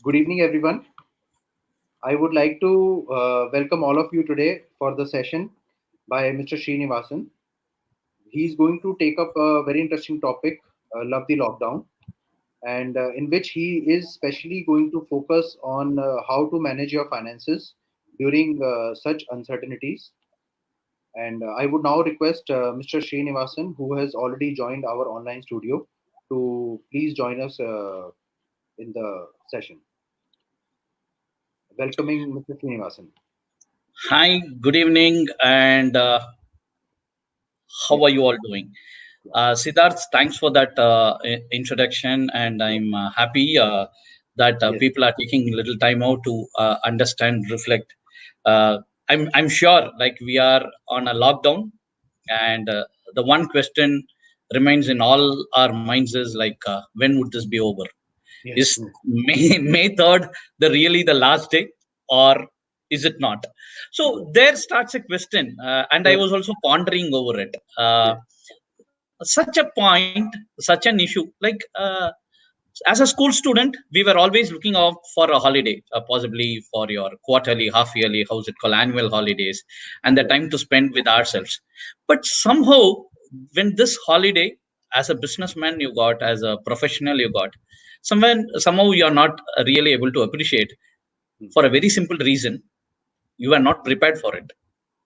Good evening, everyone. I would like to welcome all of you today for the session by Mr. Srinivasan. He's going to take up a very interesting topic, Love the Lockdown, and in which he is specially going to focus on how to manage your finances during such uncertainties. And I would now request Mr. Srinivasan, who has already joined our online studio, to please join us in the session. Welcoming Mr. Srinivasan. Hi, good evening, and how Yes. are you all doing? Siddharth, thanks for that introduction, and I'm happy that Yes. people are taking a little time out to understand, reflect. Uh, I'm sure, like we are on a lockdown, and the one question remains in all our minds is like, when would this be over? Yes. Is May 3rd really the last day, or is it not? Yes. So there starts a question, and I So, was also pondering over it. yes. Such a point, such an issue, like as a school student, we were always looking out for a holiday, possibly for your quarterly, half yearly, how's it called, annual holidays, and the Yes. time to spend with ourselves. But somehow, when this holiday, as a businessman, you got, as a professional, you got, somehow you are not really able to appreciate Mm. for a very simple reason. You are not prepared for it,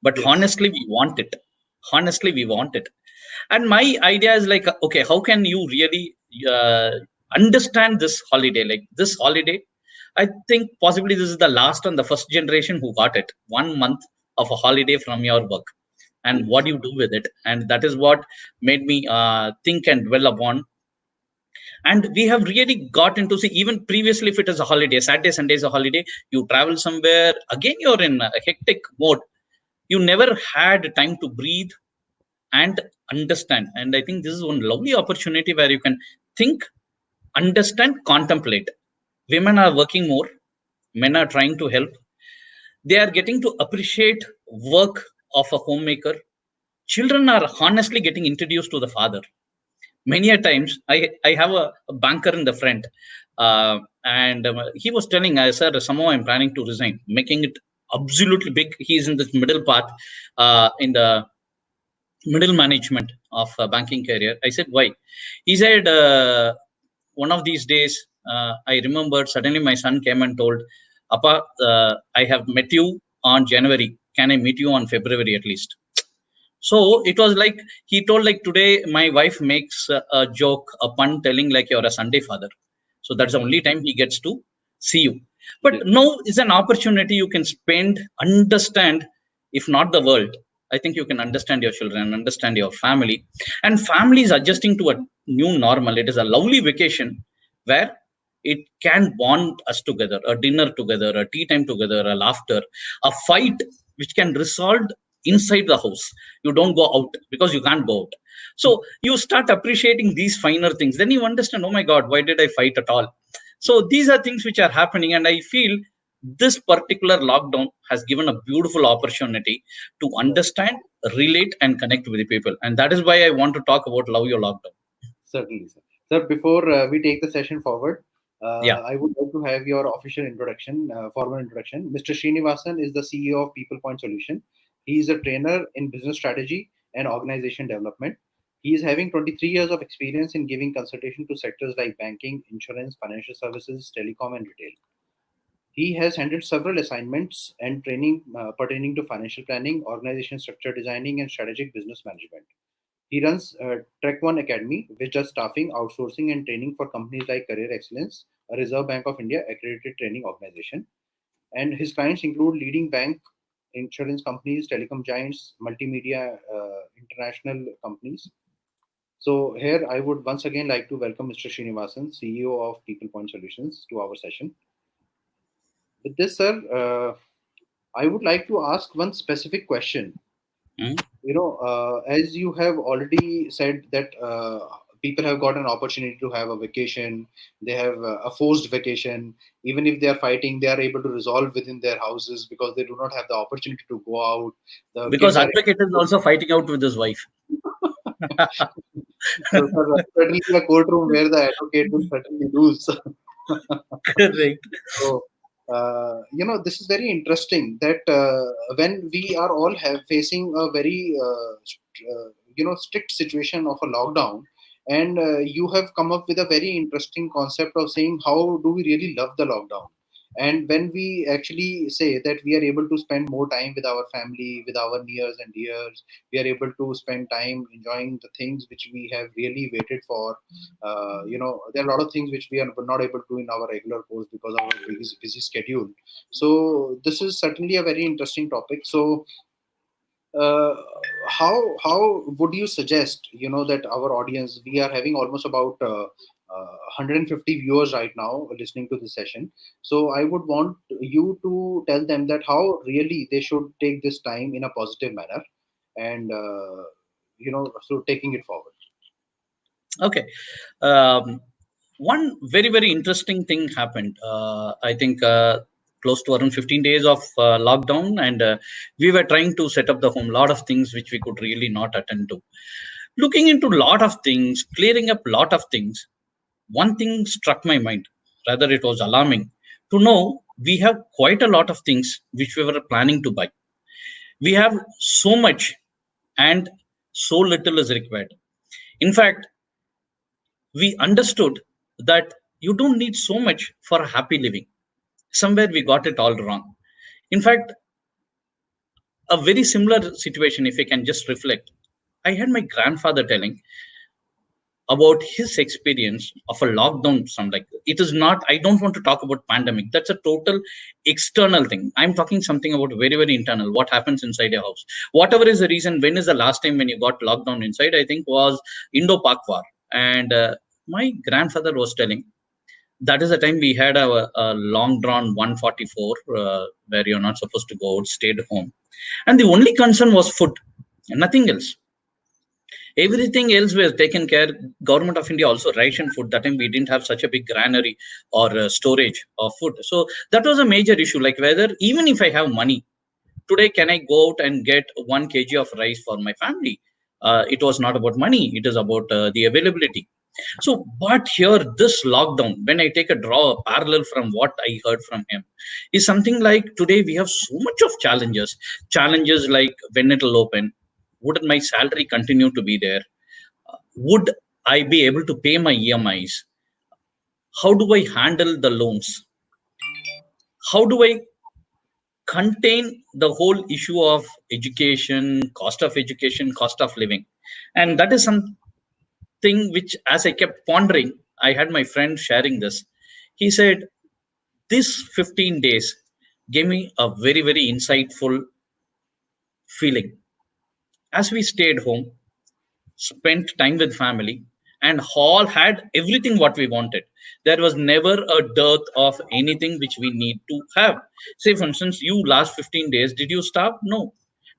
but Yes. honestly we want it. Honestly we want it. And my idea is like, okay, how can you really uh, understand this holiday, like this holiday? I think possibly this is the last and the first generation who got it, 1 month of a holiday from your work, and what Yes. do you do with it? And that is what made me think and dwell upon. And we have really got into, see, even previously, if it is a holiday, Saturday, Sunday is a holiday, you travel somewhere, again you're in a hectic mode. You never had time to breathe and understand. And I think this is one lovely opportunity where you can think, understand, contemplate. Women are working more, men are trying to help, they are getting to appreciate work of a homemaker. Children are honestly getting introduced to the father. Many a times I have a banker in the front, and he was telling, sir, somehow I'm planning to resign, making it absolutely big. He's in this middle path, in the middle management of a banking career. I said, why? He said, one of these days, I remembered suddenly my son came and told, Appa, I have met you on January, can I meet you on February at least? So it was like, he told, like, today my wife makes a joke, a pun, telling like, you're a Sunday father. So that's the Mhm. only time he gets to see you. But Yes. now is an opportunity you can spend, understand, if not the world, I think you can understand your children, understand your family. And family is adjusting to a new normal. It is a lovely vacation where it can bond us together, a dinner together, a tea time together, a laughter, a fight which can resolve inside the house. You don't go out because you can't go out. So you start appreciating these finer things, then you understand, oh my god, why did I fight at all? So these are things which are happening, and I feel this particular lockdown has given a beautiful opportunity to Cer- understand, relate, and connect with the people. And that is why I want to talk about love your lockdown. Certainly, sir. Sir, before we take the session forward, Yeah. I would like to have your official introduction, formal introduction. Mr. Srinivasan is the CEO of People Point Solution. He is a trainer in business strategy and organization development. He is having 23 years of experience in giving consultation to sectors like banking, insurance, financial services, telecom, and retail. He has handled several assignments and training pertaining to financial planning, organization structure designing, and strategic business management. He runs Trek One Academy, which does staffing, outsourcing, and training for companies like Career Excellence, a Reserve Bank of India accredited training organization. And his clients include leading bank, insurance companies, telecom giants, multimedia, international companies. So here I would once again like to welcome Mr. Srinivasan, CEO of People Point Solutions, to our session. With this, sir, I would like to ask one specific question. Mm. As you have already said that people have got an opportunity to have a vacation, they have a forced vacation. Even if they are fighting, they are able to resolve within their houses because they do not have the opportunity to go out. The Because kids are advocate is also fighting out with his wife. so sir, certainly a courtroom where the advocate will certainly lose. Correct. So, this is very interesting that when we are all facing a very strict situation of a lockdown, and you have come up with a very interesting concept of saying how do we really love the lockdown. And when we actually say that we are able to spend more time with our family, with our nears and dears, we are able to spend time enjoying the things which we have really waited for. There are a lot of things which we are not able to do in our regular course because of our busy schedule. So this is certainly a very interesting topic. So uh, how would you suggest, that our audience, we are having almost about 150 viewers right now listening to this session. So I would want you to tell them that how really they should take this time in a positive manner, and so taking it forward. Okay. Um, One very, very interesting thing happened. I think close to around 15 days of lockdown, and we were trying to set up the home. Lot of things which we could really not attend to. Looking into lot of things, clearing up lot of things. One thing struck my mind. Rather, it was alarming to know we have quite a lot of things which we were planning to buy. We have so much, and so little is required. In fact, we understood that you don't need so much for a happy living. Somewhere we got it all wrong. In fact, a very similar situation, if I can just reflect, I had my grandfather telling about his experience of a lockdown. Some like it is not. I don't want to talk about pandemic. That's a total external thing. I'm talking something about very very internal. What happens inside your house? Whatever is the reason. When is the last time when you got locked down inside? I think was Indo-Pak war, and my grandfather was telling that is the time we had a long drawn 144 where you're not supposed to go out, stayed home, and the only concern was food, nothing else. Everything else was taken care. Government of India also ration food. That time we didn't have such a big granary or storage of food, so that was a major issue, like whether even if I have money today, can I go out and get 1 kg of rice for my family? It was not about money, it is about the availability. So, but here, this lockdown, when I take a draw a parallel from what I heard from him, is something like today we have so much of challenges. Challenges like when it will open, would my salary continue to be there? Would I be able to pay my EMIs? How do I handle the loans? How do I contain the whole issue of education, cost of living? And that is something which, as I kept pondering, I had my friend sharing this. He said, this 15 days gave me a very, very insightful feeling. As we stayed home, spent time with family, and all had everything what we wanted. There was never a dearth of anything which we need to have. Say, for instance, you last 15 days, did you starve? No.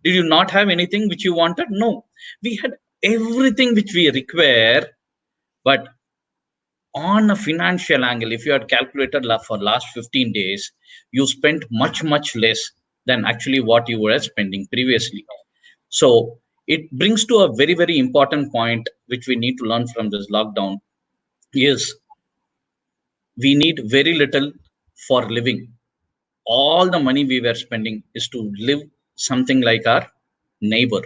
Did you not have anything which you wanted? No. We had everything which we require, but on a financial angle, if you had calculated for last 15 days, you spent much, much less than actually what you were spending previously. So it brings to a very, very important point, which we need to learn from this lockdown is we need very little for living. All the money we were spending is to live something like our neighbor.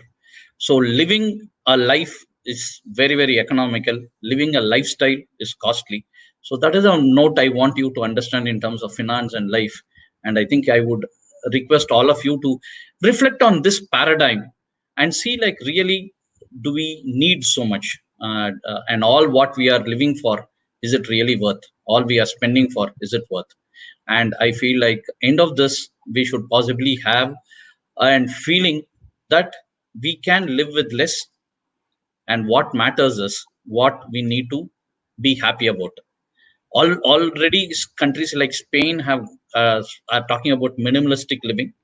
So living a life is very, very economical. Living a lifestyle is costly. So that is a note I want you to understand in terms of finance and life. And I think I would request all of you to reflect on this paradigm and see, like, really, do we need so much? And all what we are living for, is it really worth? All we are spending for, is it worth? And I feel like end of this, we should possibly have and feeling that we can live with less, and what matters is what we need to be happy about. Already countries like Spain have are talking about minimalistic living.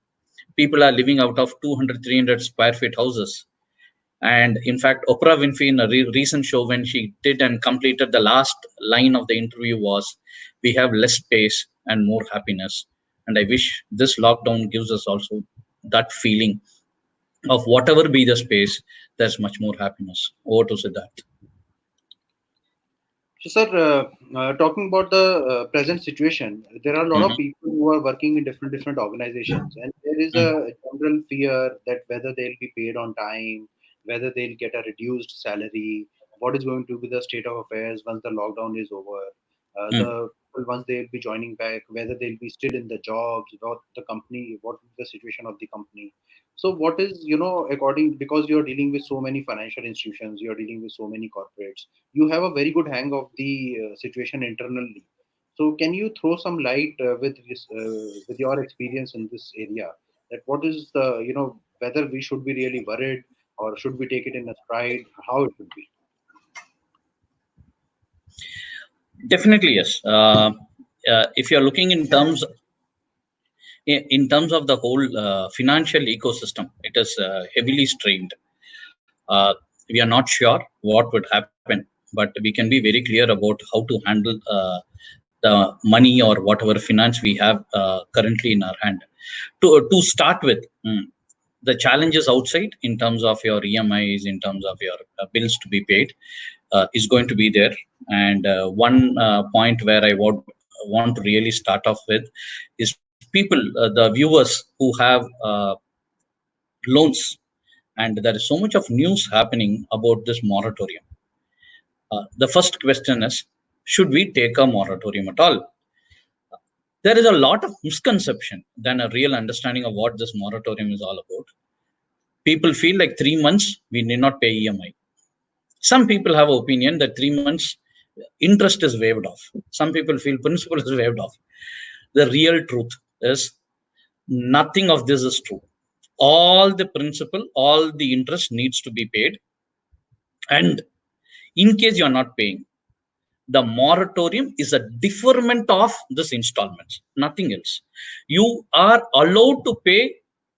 People are living out of 200, 300 square feet houses. And in fact, Oprah Winfrey, in a recent show, when she did and completed, the last line of the interview was, we have less space and more happiness. And I wish this lockdown gives us also that feeling of whatever be the space, there's much more happiness. Over to Siddharth. So, sir, talking about the present situation, there are a lot of Mhm. people who are working in different organizations, and there is Mhm. a general fear that whether they'll be paid on time, whether they'll get a reduced salary, what is going to be the state of affairs once the lockdown is over, Mhm. the people once they'll be joining back, whether they'll be still in the jobs, what the company, what is the situation of the company. So, what is, according, because you're dealing with so many financial institutions, you're dealing with so many corporates, you have a very good hang of the situation internally. So, can you throw some light with this, with your experience in this area? That what is the, whether we should be really worried or should we take it in a stride? How it should be? Definitely, yes. If you're looking in terms of the whole financial ecosystem, it is heavily strained. Uh, we are not sure what would happen, but we can be very clear about how to handle the money or whatever finance we have currently in our hand. To start with, the challenges outside in terms of your EMIs, in terms of your bills to be paid, is going to be there. And one point where I would want to really start off with is people, the viewers who have loans, and there is so much of news happening about this moratorium. The first question is, should we take a moratorium at all? There is a lot of misconception than a real understanding of what this moratorium is all about. People feel like 3 months we need not pay EMI. Some people have opinion that 3 months interest is waived off. Some people feel principal is waived off. The real truth is nothing of this is true. All the principal, all the interest needs to be paid. And in case you are not paying, the moratorium is a deferment of this installments, nothing else. You are allowed to pay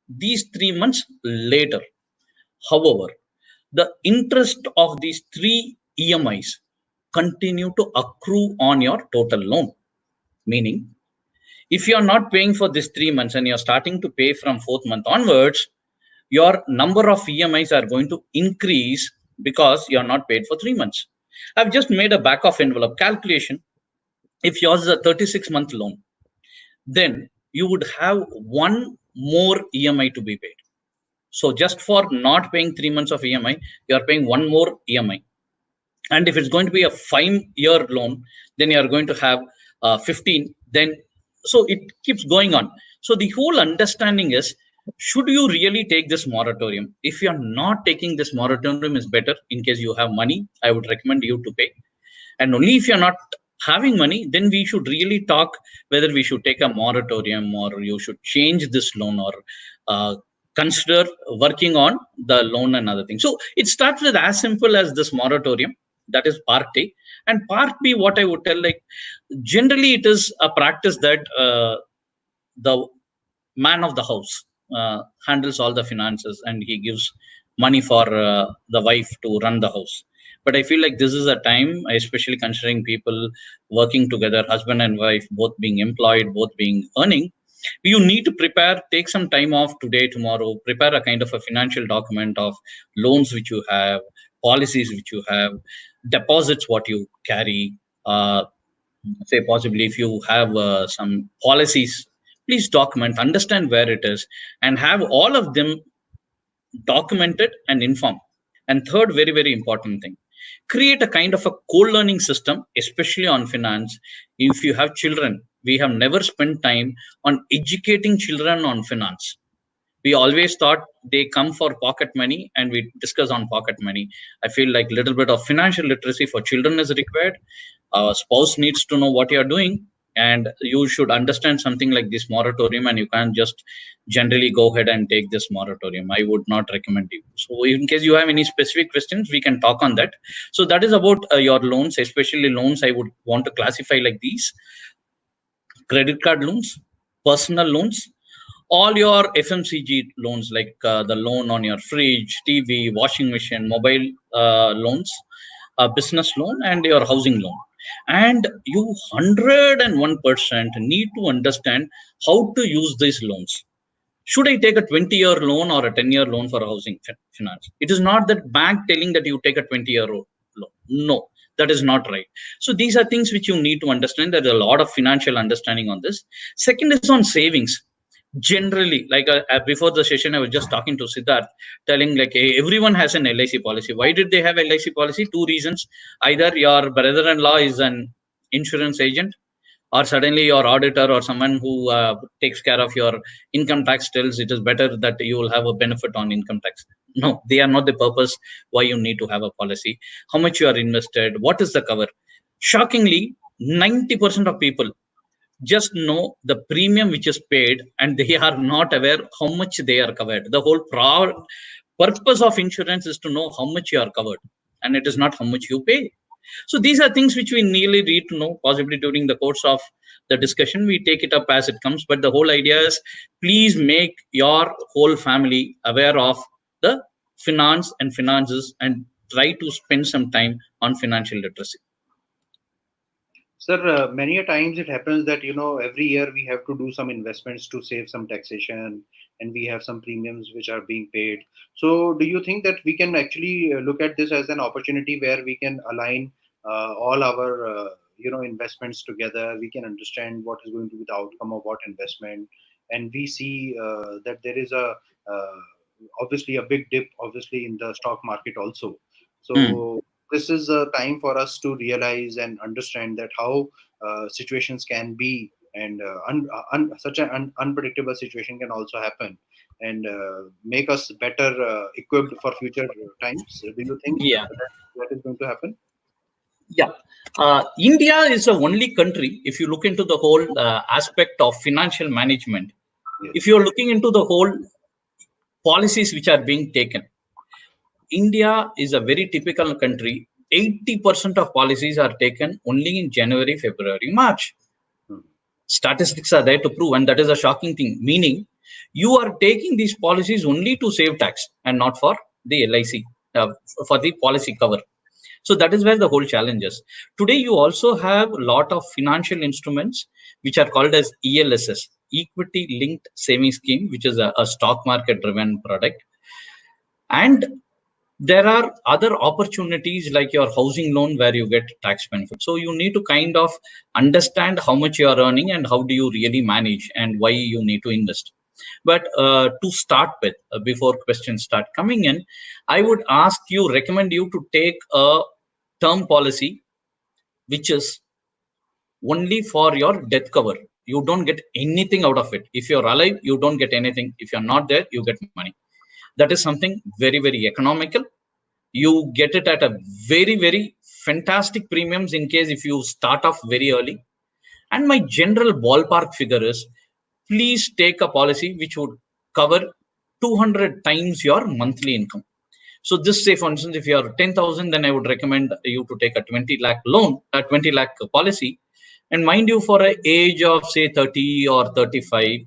these 3 months later. However, the interest of these three EMIs continue to accrue on your total loan. Meaning, if you are not paying for these 3 months and you're starting to pay from fourth month onwards, your number of EMIs are going to increase because you are not paid for 3 months. I've just made a back of envelope calculation. If yours is a 36-month loan, then you would have one more EMI to be paid. So just for not paying 3 months of EMI, you are paying one more EMI. And if it's going to be a 5-year loan, then you are going to have 15. Then so it keeps going on. So the whole understanding is, should you really take this moratorium? If you are not taking this moratorium, is better. In case you have money, I would recommend you to pay. And only if you're not having money, then we should really talk whether we should take a moratorium or you should change this loan or uh, consider working on the loan and other things. So it starts with as simple as this moratorium. That is part A. And part B, what I would tell, like, generally it is a practice that the man of the house handles all the finances and he gives money for the wife to run the house. But I feel like this is a time, especially considering people working together, husband and wife both being employed, both being earning, you need to prepare, take some time off today, tomorrow, prepare a kind of a financial document of loans which you have, policies which you have, deposits what you carry, uh, say possibly if you have some policies, please document, understand where it is, and have all of them documented and informed. And third, very very important thing, create a kind of a co-learning system, especially on finance. If you have children, we have never spent time on educating children on finance. We always thought they come for pocket money and we discuss on pocket money. I feel like little bit of financial literacy for children is required. Our spouse needs to know what you are doing, and you should understand something like this moratorium, and you can't just generally go ahead and take this moratorium. I would not recommend you. So in case you have any specific questions, we can talk on that. So that is about your loans, especially loans. I would want to classify like these: credit card loans, personal loans, all your FMCG loans, like the loan on your fridge, TV, washing machine, mobile loans, business loan, and your housing loan. And you 101% need to understand how to use these loans. Should I take a 20-year loan or a 10-year loan for housing finance? It is not that bank telling that you take a 20-year loan. No, That is not right. So these are things which you need to understand. There's a lot of financial understanding on this. Second is on savings. Generally, like before the session, I was just talking to Siddharth, telling like, hey, everyone has an LIC policy. Why did they have LIC policy? Two reasons. Either your brother-in-law is an insurance agent, or suddenly your auditor or someone who takes care of your income tax tells it is better that you will have a benefit on income tax. No, they are not the purpose why you need to have a policy. How much you are invested, what is the cover? Shockingly, 90% of people just know the premium which is paid, and they are not aware how much they are covered. The whole purpose of insurance is to know how much you are covered, and it is not how much you pay. So these are things which we nearly need to know. Possibly during the course of the discussion, we take it up as it comes. But the whole idea is, please make your whole family aware of the finance and finances, and try to spend some time on financial literacy. Sir, many a times it happens that every year we have to do some investments to save some taxation, and we have some premiums which are being paid. So, do you think that we can actually look at this as an opportunity where we can align all our investments together? We can understand what is going to be the outcome of what investment, and we see that there is uh, obviously a big dip, obviously in the stock market also. Hmm. So this is a time for us to realize and understand that how situations can be, and such an unpredictable situation can also happen, and make us better equipped for future times. Do you think Yeah. that is going to happen? Yeah. India is the only country, if you look into the whole aspect of financial management, Yes. if you're looking into the whole policies which are being taken, India is a very typical country. 80% of policies are taken only in January, February, March. Hmm. Statistics are there to prove, and that is a shocking thing. Meaning, you are taking these policies only to save tax and not for the LIC, for the policy cover. So that is where the whole challenge is. Today, you also have a lot of financial instruments which are called as ELSS, Equity Linked Saving Scheme, which is a stock market driven product. And there are other opportunities like your housing loan where you get tax benefit. So you need to kind of understand how much you are earning and how do you really manage and why you need to invest. But to start with, before questions start coming in, I would recommend you to take a term policy which is only for your death cover. You don't get anything out of it. If you're alive, you don't get anything. If you're not there, you get money. That is something very, very economical. You get it at a very, very fantastic premiums in case if you start off very early. And my general ballpark figure is, please take a policy which would cover 200 times your monthly income. So this, say for instance, if you are 10,000, then I would recommend you to take a 20 lakh loan, a 20 lakh policy. And mind you, for an age of say 30 or 35,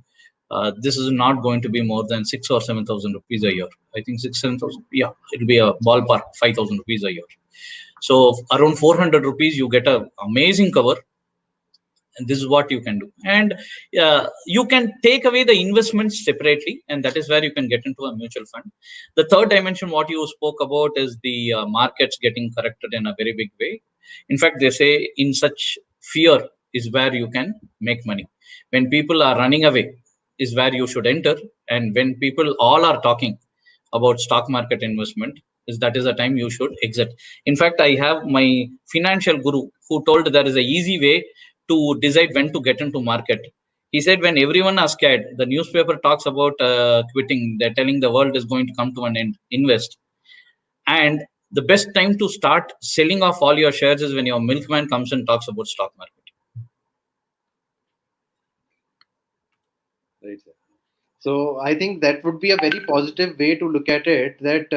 this is not going to be more than 6 or 7,000 rupees a year. I think 6, 7,000. Yeah, it'll be a ballpark 5,000 rupees a year. So around 400 rupees, you get a amazing cover. And this is what you can do. And you can take away the investments separately, and that is where you can get into a mutual fund. The third dimension what you spoke about is the markets getting corrected in a very big way. In fact, they say in such fear is where you can make money. When people are running away is where you should enter, and when people all are talking about stock market investment, is that is the time you should exit. In fact, I have my financial guru who told there is a easy way to decide when to get into market. He said when everyone are scared, the newspaper talks about quitting, they're telling the world is going to come to an end, invest. And the best time to start selling off all your shares is when your milkman comes and talks about stock market. Right, sir. So I think that would be a very positive way to look at it. That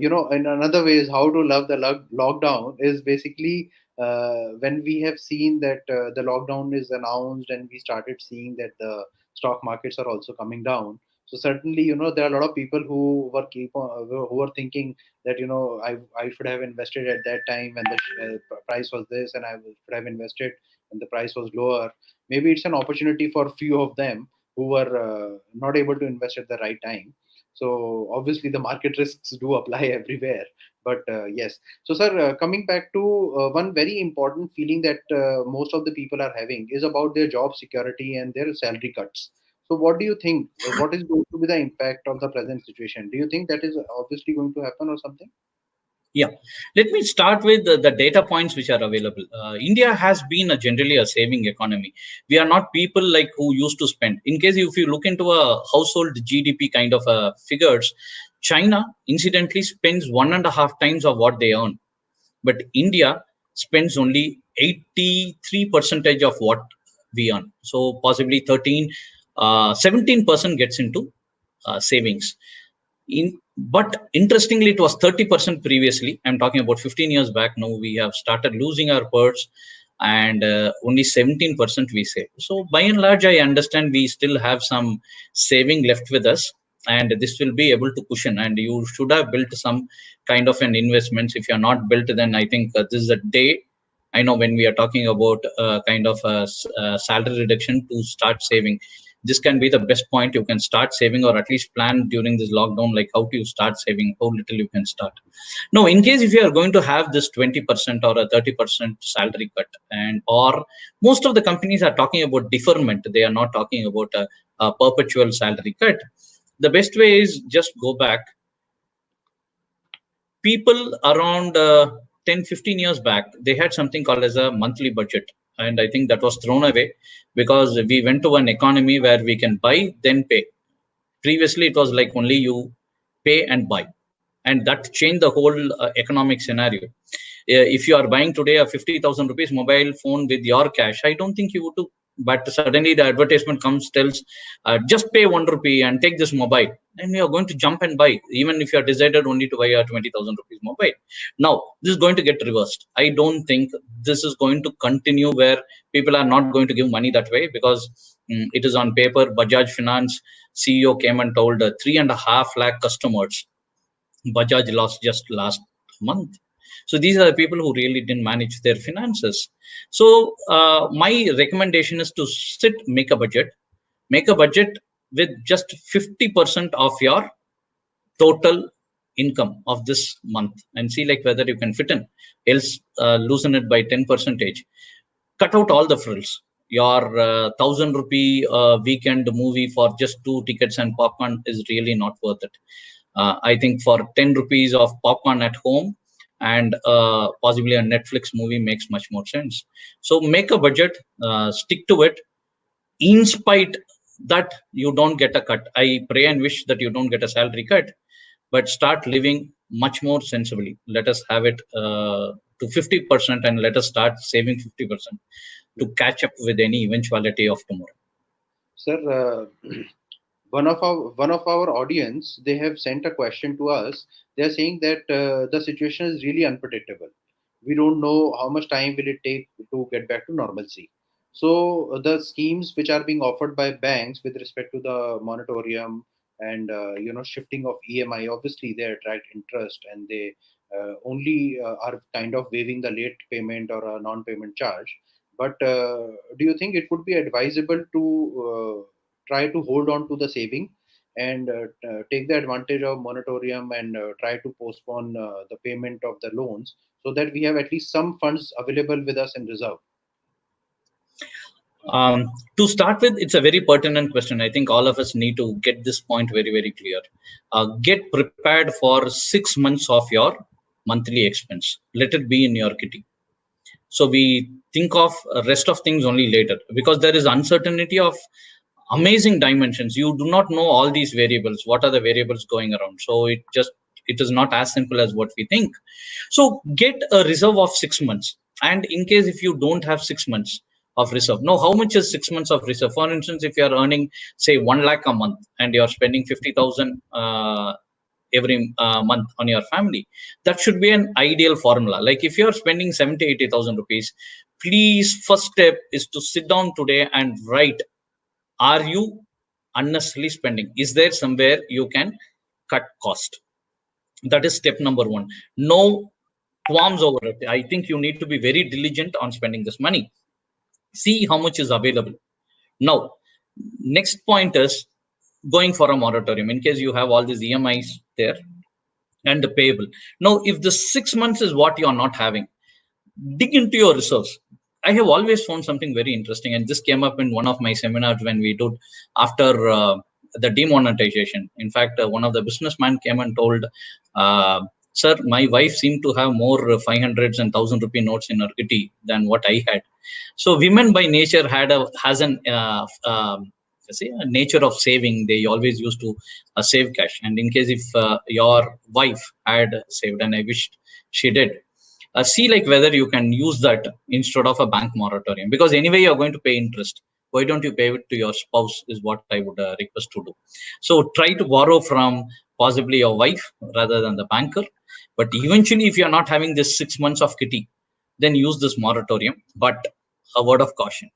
in another way is how to love the lockdown is basically when we have seen that the lockdown is announced and we started seeing that the stock markets are also coming down. So certainly, there are a lot of people who who were thinking that I should have invested at that time when the price was this, and I should have invested when the price was lower. Maybe it's an opportunity for few of them who were not able to invest at the right time. So obviously the market risks do apply everywhere, But yes. So, sir, coming back to one very important feeling that most of the people are having is about their job security and their salary cuts. So, what do you think? What is going to be the impact of the present situation? Do you think that is obviously going to happen or something? Yeah, let me start with the data points which are available. India has been generally a saving economy. We are not people like who used to spend. In case if you look into a household GDP kind of figures, China incidentally spends 1.5 times of what they earn, but India spends only 83 percentage of what we earn. So possibly 17% gets into savings. But interestingly, it was 30% previously. I'm talking about 15 years back. Now we have started losing our purse, and only 17% we save. So by and large, I understand we still have some saving left with us, and this will be able to cushion. And you should have built some kind of an investments. If you're not built, then I think this is a day. I know when we are talking about kind of a salary reduction to start saving, this can be the best point. You can start saving, or at least plan during this lockdown, like how do you start saving, how little you can start. Now, in case if you are going to have this 20% or a 30% salary cut, and or most of the companies are talking about deferment, they are not talking about a perpetual salary cut. The best way is just go back. People around 10-15 years back, they had something called as a monthly budget, and I think that was thrown away because we went to an economy where we can buy then pay. Previously it was like only you pay and buy, and that changed the whole economic scenario. If you are buying today a 50,000 rupees mobile phone with your cash, I don't think you would do. But suddenly the advertisement comes, tells just pay 1 rupee and take this mobile, and you are going to jump and buy, even if you are decided only to buy a 20,000 rupees mobile. Now this is going to get reversed. I don't think this is going to continue where people are not going to give money that way, because it is on paper. Bajaj Finance CEO came and told 3.5 lakh customers Bajaj lost just last month. So these are the people who really didn't manage their finances. So my recommendation is to make a budget with just 50% of your total income of this month, and see like whether you can fit in. Else loosen it by 10 percentage. Cut out all the frills. Your 1,000 rupee weekend movie for just 2 tickets and popcorn is really not worth it. I think for 10 rupees of popcorn at home and possibly a Netflix movie makes much more sense. So make a budget, stick to it. In spite that you don't get a cut, I pray and wish that you don't get a salary cut, but start living much more sensibly. Let us have it to 50%, and let us start saving 50% to catch up with any eventuality of tomorrow. Sir, one of our audience, they have sent a question to us. They are saying that the situation is really unpredictable. We don't know how much time will it take to get back to normalcy. So the schemes which are being offered by banks with respect to the moratorium and shifting of EMI, obviously they attract interest, and they only are kind of waiving the late payment or a non-payment charge. But do you think it would be advisable to try to hold on to the saving and take the advantage of moratorium and try to postpone the payment of the loans, so that we have at least some funds available with us in reserve? To start with, it's a very pertinent question. I think all of us need to get this point very, very clear. Get prepared for 6 months of your monthly expense. Let it be in your kitty. So we think of rest of things only later, because there is uncertainty of amazing dimensions. You do not know all these variables. What are the variables going around? So it is not as simple as what we think. So get a reserve of 6 months. And in case if you don't have 6 months of reserve, now how much is 6 months of reserve? For instance, if you are earning say 1 lakh a month and you are spending 50,000 every month on your family, that should be an ideal formula. Like if you are spending 70,000-80,000 rupees, please, first step is to sit down today and write, are you unnecessarily spending? Is there somewhere you can cut cost? That is step number one. No qualms over it. I think you need to be very diligent on spending this money. See how much is available. Now, next point is going for a moratorium. In case you have all these EMIs there, and payable. Now, if the 6 months is what you are not having, dig into your resource. I have always found something very interesting, and this came up in one of my seminars when we did after the demonetization. In fact, one of the businessmen came and told, "Sir, my wife seemed to have more 500s and 1,000 rupee notes in her kitty than what I had." So, women by nature has an say a nature of saving. They always used to save cash, and in case if your wife had saved, and I wished she did, see like whether you can use that instead of a bank moratorium, because anyway you're going to pay interest. Why don't you pay it to your spouse is what I would request to do. So try to borrow from possibly your wife rather than the banker. But eventually, if you're not having this 6 months of kitty, then use this moratorium. But a word of caution: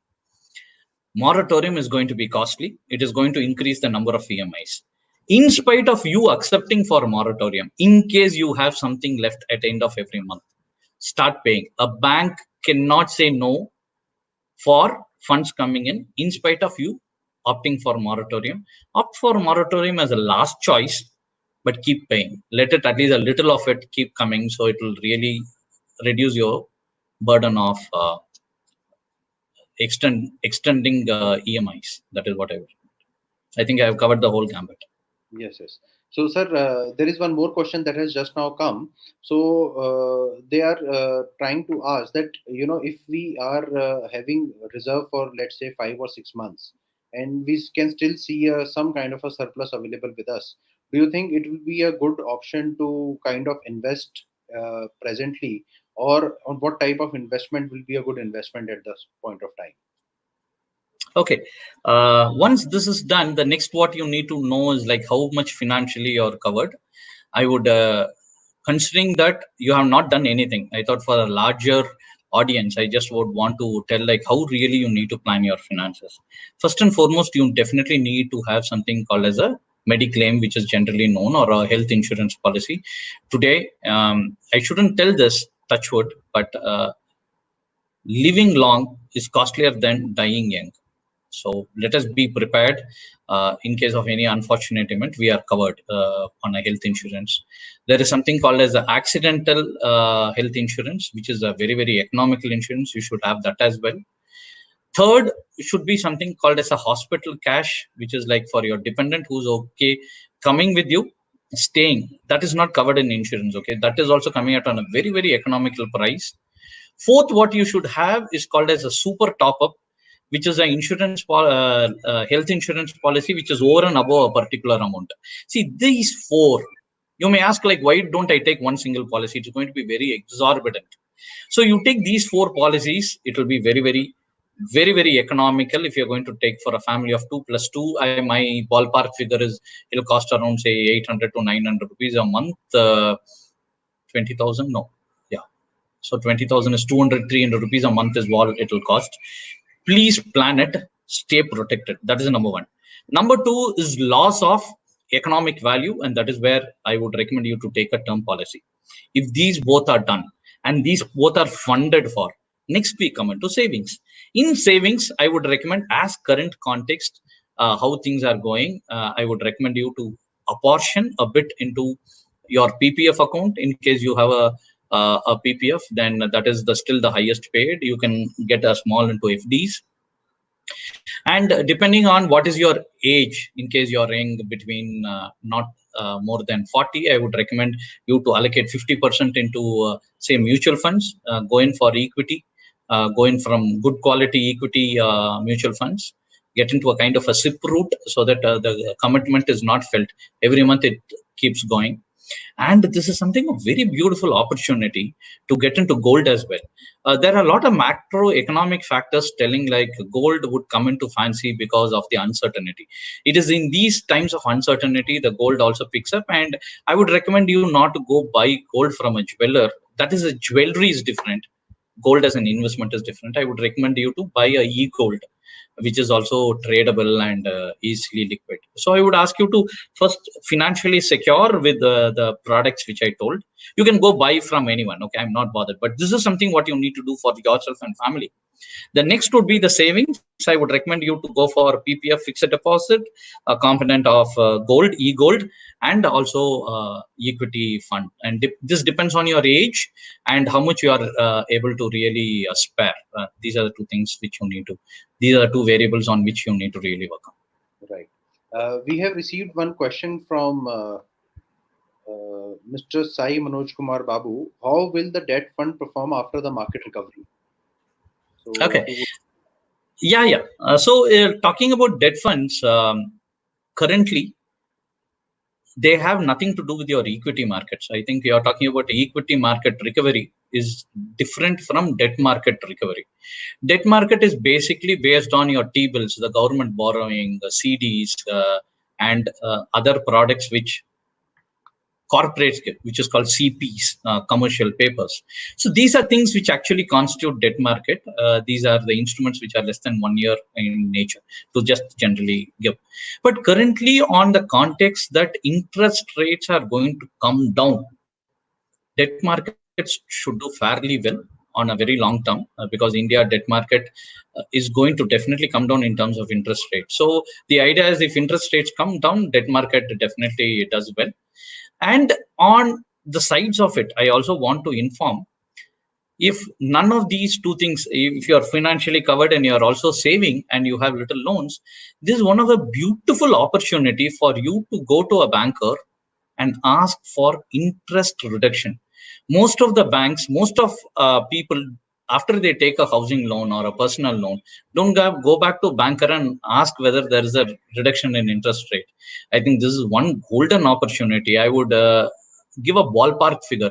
moratorium is going to be costly. It is going to increase the number of EMIs. In spite of you accepting for a moratorium, in case you have something left at the end of every month, start paying. A bank cannot say no for funds coming in spite of you opting for moratorium. Opt for moratorium as a last choice, but keep paying. Let it, at least a little of it, keep coming, so it will really reduce your burden of extending EMIs. That is what I think I have covered the whole gambit. Yes, yes. So, sir, there is one more question that has just now come. So, they are trying to ask that, if we are having reserve for, let's say, 5 or 6 months, and we can still see some kind of a surplus available with us, do you think it will be a good option to kind of invest presently, or on what type of investment will be a good investment at this point of time? Okay. Once this is done, the next what you need to know is like how much financially you're covered. I would, considering that you have not done anything, I thought for a larger audience, I just would want to tell like how really you need to plan your finances. First and foremost, you definitely need to have something called as a mediclaim, which is generally known, or a health insurance policy. Today, I shouldn't tell this, touch wood, but living long is costlier than dying young. So let us be prepared. In case of any unfortunate event, we are covered on a health insurance. There is something called as the accidental health insurance, which is a very, very economical insurance. You should have that as well. Third should be something called as a hospital cash, which is like for your dependent who's okay coming with you, staying. That is not covered in insurance. Okay, that is also coming at on a very, very economical price. Fourth, what you should have is called as a super top up, which is an health insurance policy, which is over and above a particular amount. See, these four, you may ask like, why don't I take one single policy? It's going to be very exorbitant. So you take these four policies, it will be very, very, very, very economical. If you're going to take for a family of 2 plus 2, my ballpark figure is it'll cost around say 800 to 900 rupees a month. 20,000, no, yeah. So 20,000 is 200, 300 rupees a month is what it will cost. Please plan it, stay protected. That is number one. Number two is loss of economic value, and that is where I would recommend you to take a term policy. If these both are done and these both are funded for, next we come into savings. In savings, I would recommend, as current context, how things are going, I would recommend you to apportion a bit into your PPF account. In case you have a PPF, then that is still the highest paid. You can get a small into FDs. And depending on what is your age, in case you're young, between not more than 40, I would recommend you to allocate 50% into, say, mutual funds, go in for equity, go in from good quality equity mutual funds, get into a kind of a SIP route so that the commitment is not felt. Every month it keeps going. And this is something a very beautiful opportunity to get into gold as well. There are a lot of macroeconomic factors telling like gold would come into fancy because of the uncertainty. It is in these times of uncertainty the gold also picks up, and I would recommend you not to go buy gold from a jeweler. That is, a jewelry is different. Gold as an investment is different. I would recommend you to buy a e-gold, which is also tradable and easily liquid. So I would ask you to first financially secure with the products which I told. You can go buy from anyone. Okay, I'm not bothered, but this is something what you need to do for yourself and family. The next would be the savings. I would recommend you to go for PPF fixed deposit, a component of gold, e-gold, and also equity fund. And this depends on your age and how much you are able to really spare. These are the two things which you need to. These are the two variables on which you need to really work on. Right. We have received one question from Mr. Sai Manoj Kumar Babu. How will the debt fund perform after the market recovery? So, Okay. Yeah. So talking about debt funds, currently they have nothing to do with your equity markets. I think you're talking about equity market recovery is different from debt market recovery. Debt market is basically based on your T-bills, the government borrowing, the CDs, and other products which corporates get, which is called CPs, commercial papers. So these are things which actually constitute debt market. These are the instruments which are less than 1 year in nature, to just generally give. But currently, on the context that interest rates are going to come down, debt markets should do fairly well on a very long term, because India debt market is going to definitely come down in terms of interest rate. So the idea is if interest rates come down, debt market definitely does well. And on the sides of it, I also want to inform, if none of these two things, if you're financially covered and you're also saving and you have little loans, this is one of the beautiful opportunity for you to go to a banker and ask for interest reduction. Most of the banks, most of people, after they take a housing loan or a personal loan, don't go back to banker and ask whether there is a reduction in interest rate. I think this is one golden opportunity. I would give a ballpark figure.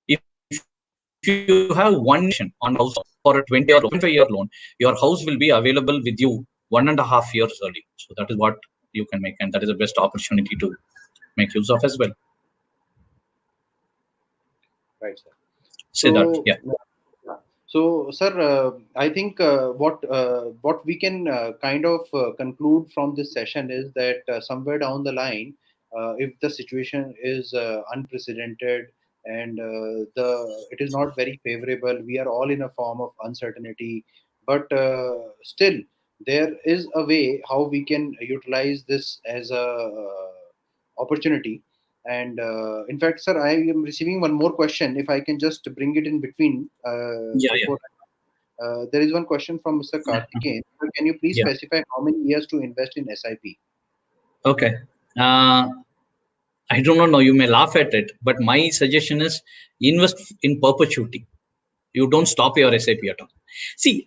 If you have 1 year on a house for a 20 or 25-year loan, your house will be available with you 1.5 years early. So that is what you can make, and that is the best opportunity to make use of as well. right, sir. Siddharth, So, yeah. So, sir, I think what we can kind of conclude from this session is that somewhere down the line, if the situation is unprecedented and it is not very favorable, we are all in a form of uncertainty. But still, there is a way how we can utilize this as a opportunity. And in fact, sir, I am receiving one more question. If I can just bring it in between Yeah. before. There is one question from Mr. Karthikeyan. Sir, can you please Yeah. specify how many years to invest in SIP? Okay. I do not know. You may laugh at it, but my suggestion is invest in perpetuity. You don't stop your SIP at all. See,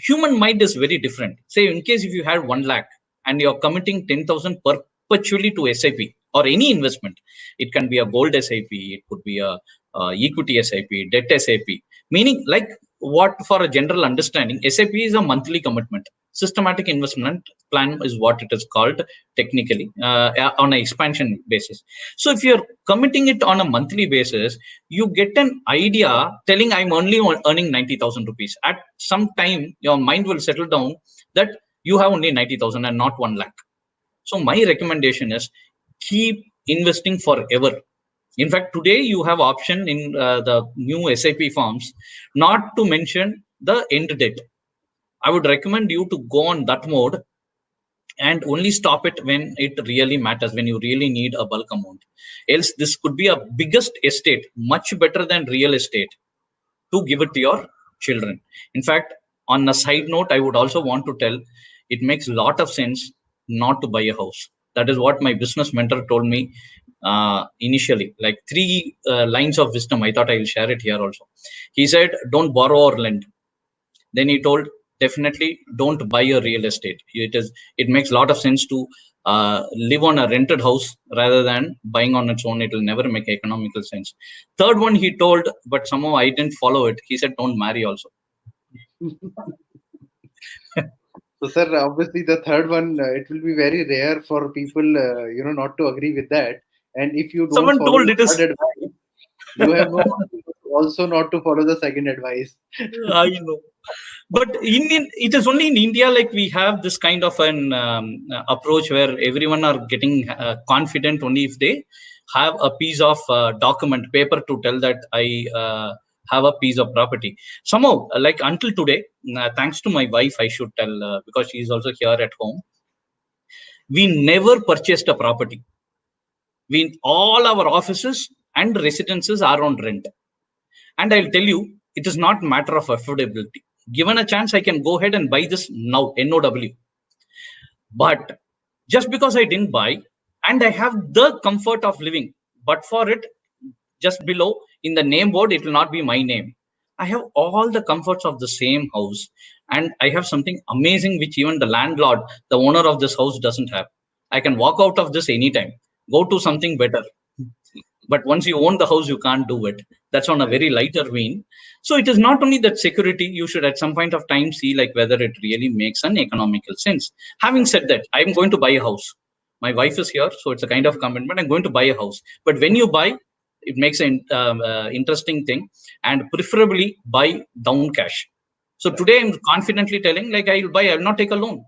human mind is very different. Say, in case if you had 1 lakh and you're committing 10,000 perpetually to SIP or any investment, it can be a gold SIP, it could be a equity SIP, debt SIP. Meaning, like what for a general understanding, SIP is a monthly commitment. Systematic investment plan is what it is called technically on an expansion basis. So if you're committing it on a monthly basis, you get an idea telling I'm only earning 90,000 rupees. At some time, your mind will settle down that you have only 90,000 and not 1 lakh. So my recommendation is keep investing forever. In fact, today you have option in the new SIP forms, not to mention the end date. I would recommend you to go on that mode and only stop it when it really matters, when you really need a bulk amount. Else, this could be a biggest estate, much better than real estate, to give it to your children. In fact, on a side note, I would also want to tell, it makes a lot of sense not to buy a house. That is what my business mentor told me initially, like 3 lines of wisdom. I thought I will share it here also. He said, don't borrow or lend. Then he told, definitely don't buy a real estate. It makes a lot of sense to live on a rented house rather than buying on its own. It will never make economical sense. Third one he told, but somehow I didn't follow it. He said, don't marry also. So, sir, obviously the third one, it will be very rare for people, not to agree with that. And if you don't Someone follow told the it is. third advice, you have no option also not to follow the second advice. I know. But it is only in India, like we have this kind of an approach where everyone are getting confident only if they have a piece of document paper to tell that I have a piece of property. Somehow, like until today, thanks to my wife, I should tell, because she is also here at home, we never purchased a property. We all our offices and residences are on rent. And I'll tell you, it is not matter of affordability. Given a chance, I can go ahead and buy this now, NOW. But just because I didn't buy, and I have the comfort of living, but for it, just below in the name board, it will not be my name. I have all the comforts of the same house, and I have something amazing which even the landlord, the owner of this house, doesn't have. I can walk out of this anytime, go to something better. But once you own the house, you can't do it. That's on a very lighter vein. So it is not only that security, you should at some point of time see like whether it really makes an economical sense. Having said that, I'm going to buy a house. My wife is here, so it's a kind of commitment. I'm going to buy a house. But when you buy, it makes an interesting thing, and preferably buy down cash. So today I'm confidently telling like I will not take a loan.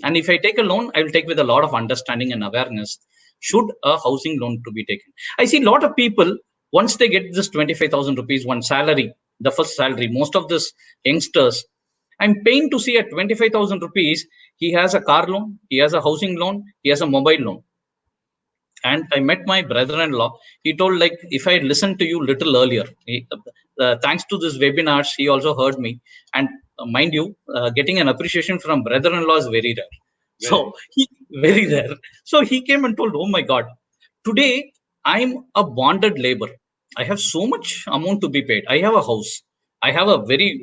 And if I take a loan, I will take with a lot of understanding and awareness. Should a housing loan to be taken? I see a lot of people, once they get this 25,000 rupees, one salary, the first salary, most of this youngsters, I'm paying to see at 25,000 rupees, he has a car loan, he has a housing loan, he has a mobile loan. And I met my brother-in-law. He told like, if I had listened to you little earlier, thanks to this webinars, he also heard me. And mind you, getting an appreciation from brother-in-law is very rare. So he very rare. So he came and told, "Oh my God, today I'm a bonded labor. I have so much amount to be paid. I have a house. I have a very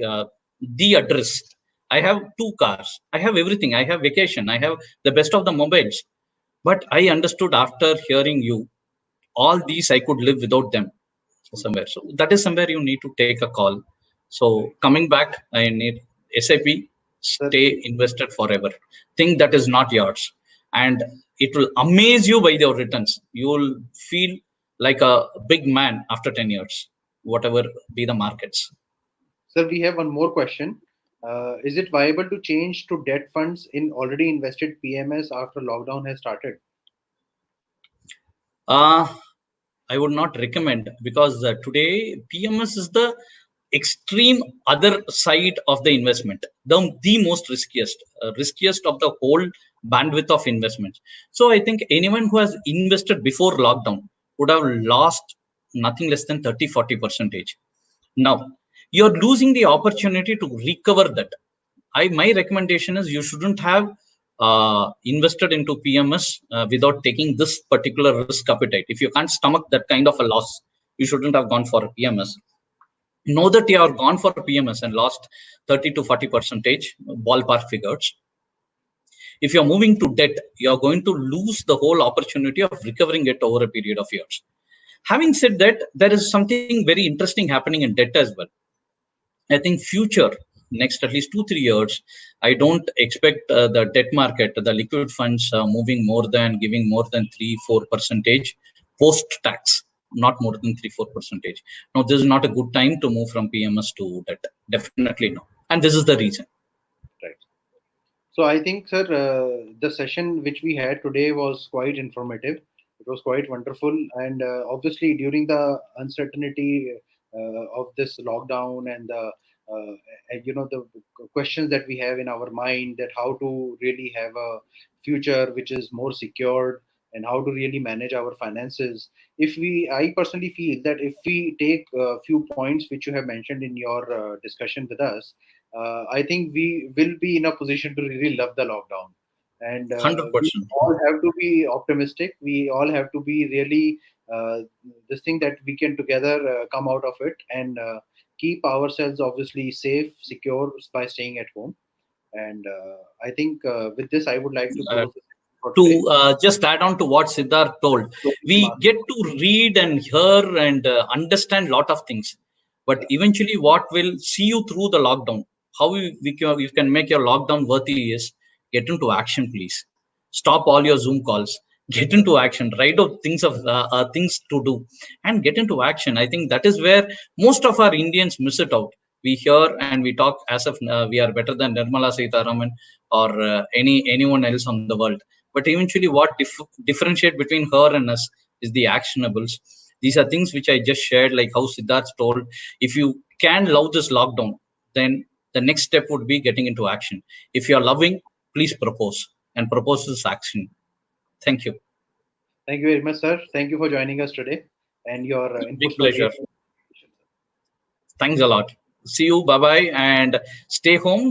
the address. I have 2 cars. I have everything. I have vacation. I have the best of the mobiles. But I understood after hearing you, all these I could live without them somewhere. So that is somewhere you need to take a call. So coming back, I need SIP, stay invested forever. Think that is not yours. And it will amaze you by your returns. You will feel like a big man after 10 years, whatever be the markets. Sir, we have one more question. Is it viable to change to debt funds in already invested PMS after lockdown has started? I would not recommend, because today PMS is the extreme other side of the investment, the most riskiest of the whole bandwidth of investments. So I think anyone who has invested before lockdown would have lost nothing less than 30-40 percentage. Now you're losing the opportunity to recover that. My recommendation is you shouldn't have invested into PMS without taking this particular risk appetite. If you can't stomach that kind of a loss, you shouldn't have gone for a PMS. Know that you are gone for PMS and lost 30 to 40 percentage ballpark figures. If you're moving to debt, you're going to lose the whole opportunity of recovering it over a period of years. Having said that, there is something very interesting happening in debt as well. I think future, next at least 2-3 years, I don't expect the debt market, the liquid funds moving more than giving more than 3-4 percentage post tax, not more than 3-4 percentage. Now, this is not a good time to move from PMS to debt. Definitely no. And this is the reason. Right. So I think, sir, the session which we had today was quite informative. It was quite wonderful, and obviously during the uncertainty of this lockdown and the questions that we have in our mind, that how to really have a future which is more secured and how to really manage our finances. I personally feel that if we take a few points which you have mentioned in your discussion with us, I think we will be in a position to really love the lockdown. And 100%. we all have to be optimistic. We all have to be really this thing that we can together come out of it and keep ourselves obviously safe, secure by staying at home. And I think with this, I would like to close this for today. To just add on to what Siddharth told, we get to read and hear and understand a lot of things. But eventually, what will see you through the lockdown, how you can make your lockdown worthy is get into action, please. Stop all your Zoom calls. Get into action. Write out things to do, and get into action. I think that is where most of our Indians miss it out. We hear and we talk as if we are better than Nirmala Sitharaman or anyone else on the world. But eventually, what differentiate between her and us? is the actionables. These are things which I just shared, like how Siddharth told. If you can love this lockdown, then the next step would be getting into action. If you are loving, please propose, and propose this action. Thank you. Thank you very much, sir. Thank you for joining us today, and your Big inputs were pleasure. really. Thanks a lot. See you. Bye bye, and stay home.